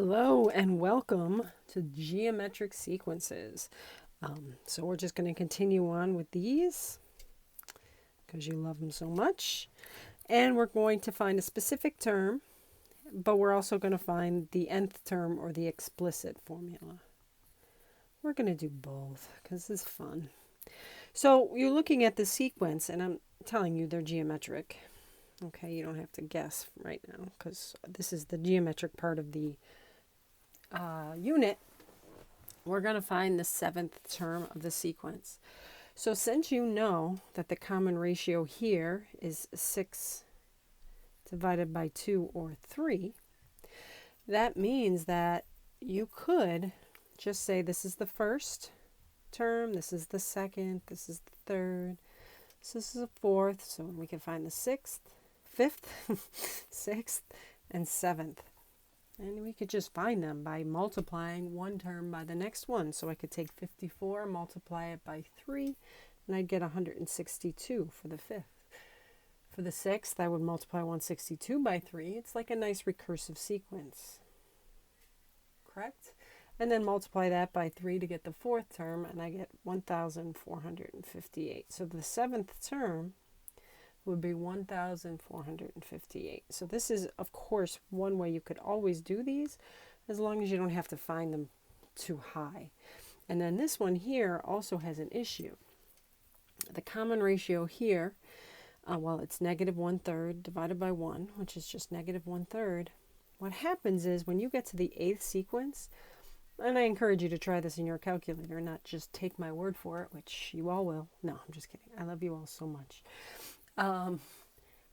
Hello and welcome to geometric sequences. So we're just going to continue on with these because you love them so much. And we're going to find a specific term, but we're also going to find the nth term or the explicit formula. We're going to do both because this is fun. So you're looking at the sequence, and I'm telling you they're geometric. Okay, you don't have to guess right now because this is the geometric part of the unit. We're going to find the seventh term of the sequence. So since you know that the common ratio here is 6 divided by 2 or 3, that means that you could just say this is the first term, this is the second, this is the third, this is the fourth, so we can find the sixth, fifth, sixth, and seventh. And we could just find them by multiplying one term by the next one. So I could take 54, multiply it by 3, and I'd get 162 for the fifth. For the sixth, I would multiply 162 by 3. It's like a nice recursive sequence. Correct? And then multiply that by 3 to get the fourth term, and I get 1,458. So the seventh term would be 1,458. So this is, of course, one way you could always do these, as long as you don't have to find them too high. And then this one here also has an issue. The common ratio here, well, it's negative 1/3 divided by 1, which is just negative 1/3. What happens is when you get to the eighth sequence, and I encourage you to try this in your calculator, not just take my word for it, which you all will. No, I'm just kidding. I love you all so much.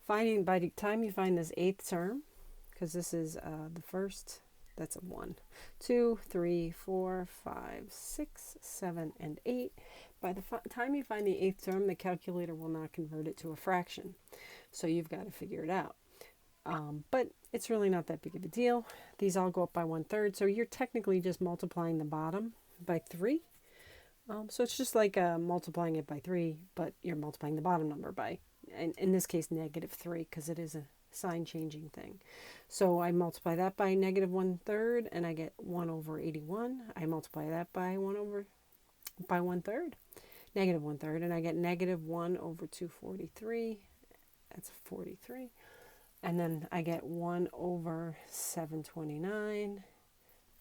Finding by the time you find this eighth term, because this is the first, that's a 1, 2, 3, 4, 5, 6, 7, and 8. By the time you find the eighth term, the calculator will not convert it to a fraction. So you've got to figure it out. But it's really not that big of a deal. These all go up by 1/3. So you're technically just multiplying the bottom by 3. So it's just like multiplying it by 3, but you're multiplying the bottom number by, in this case, negative 3, because it is a sign changing thing. So I multiply that by negative 1/3, and I get 1 over 81. I multiply that by 1/3, negative 1/3, and I get negative 1 over 243. That's 43. And then I get 1 over 729,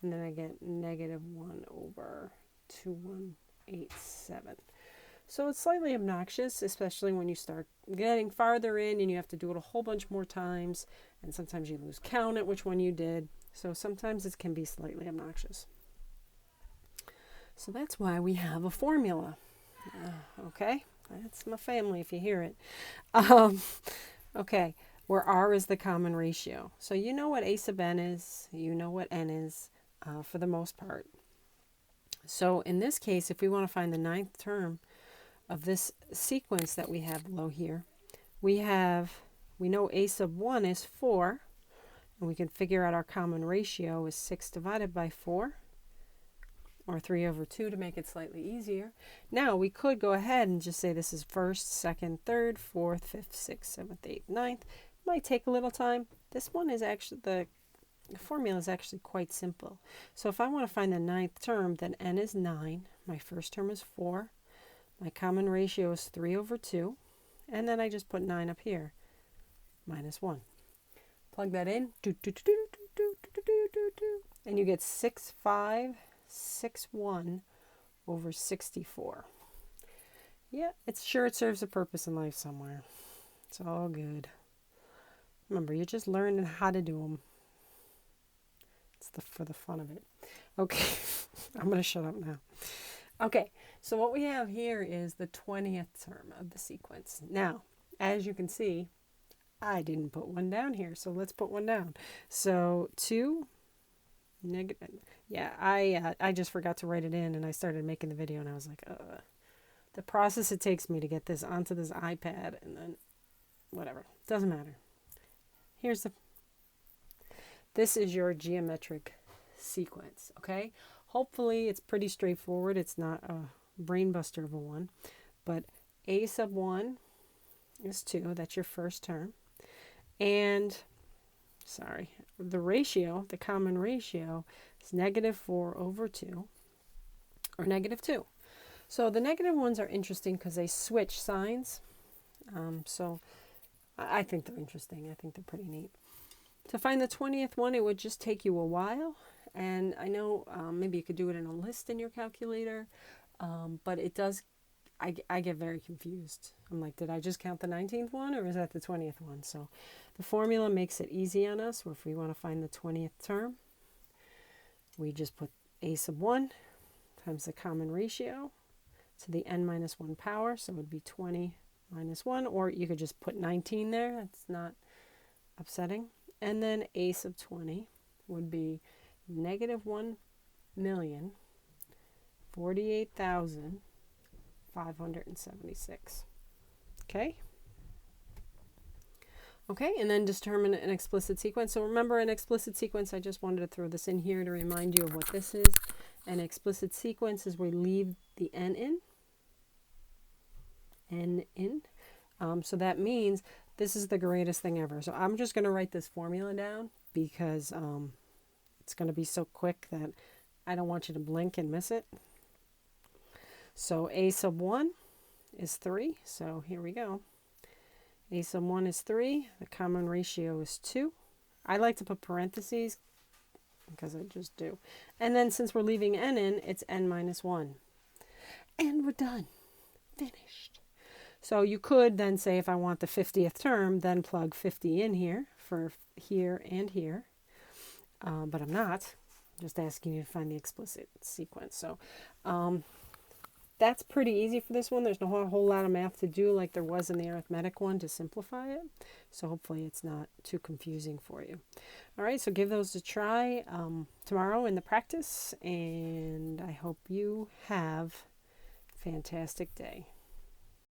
and then I get negative 1 over 2187. So it's slightly obnoxious, especially when you start getting farther in and you have to do it a whole bunch more times, and sometimes you lose count at which one you did. So sometimes it can be slightly obnoxious. So that's why we have a formula. Okay, that's my family if you hear it. Okay, where R is the common ratio. So you know what A sub n is, you know what n is for the most part. So in this case, if we want to find the ninth term of this sequence that we have below here, we know A sub 1 is 4, and we can figure out our common ratio is 6 divided by 4, or 3 over 2 to make it slightly easier. Now we could go ahead and just say this is first, second, third, fourth, fifth, sixth, seventh, eighth, ninth. It might take a little time. This one is actually, the formula is actually quite simple. So if I want to find the ninth term, then n is 9. My first term is 4. My common ratio is 3 over 2. And then I just put 9 up here, minus 1. Plug that in, and you get 6561 over 64. Yeah, it serves a purpose in life somewhere. It's all good. Remember, you're just learning how to do them. It's for the fun of it. Okay, I'm going to shut up now. Okay, so what we have here is the 20th term of the sequence. Now, as you can see, I didn't put one down here, so let's put one down. So 2, negative, yeah, I just forgot to write it in, and I started making the video, and I was like, the process it takes me to get this onto this iPad, and then whatever, doesn't matter. This is your geometric sequence, okay? Hopefully it's pretty straightforward. It's not a brain buster of a one, but A sub 1 is 2. That's your first term. And, sorry, the ratio, the common ratio, is -4/2, or -2. So the negative ones are interesting because they switch signs. So I think they're interesting. I think they're pretty neat. To find the 20th one, it would just take you a while. And I know maybe you could do it in a list in your calculator, but it does, I get very confused. I'm like, did I just count the 19th one or is that the 20th one? So the formula makes it easy on us. If we want to find the 20th term, we just put a sub 1 times the common ratio to the n minus 1 power. So it would be 20 minus 1, or you could just put 19 there. That's not upsetting. And then a sub 20 would be -1,048,576. Okay? Okay, and then determine an explicit sequence. So remember, an explicit sequence, I just wanted to throw this in here to remind you of what this is. An explicit sequence is where we leave the n in. So that means this is the greatest thing ever. So I'm just going to write this formula down because it's going to be so quick that I don't want you to blink and miss it. So a sub 1 is 3. So here we go. A sub 1 is 3. The common ratio is 2. I like to put parentheses because I just do. And then since we're leaving n in, it's n minus 1. And we're done. Finished. So you could then say, if I want the 50th term, then plug 50 in here for here and here. But I'm not. I'm just asking you to find the explicit sequence. So that's pretty easy for this one. There's no whole lot of math to do like there was in the arithmetic one to simplify it. So hopefully it's not too confusing for you. All right, so give those a try tomorrow in the practice. And I hope you have a fantastic day.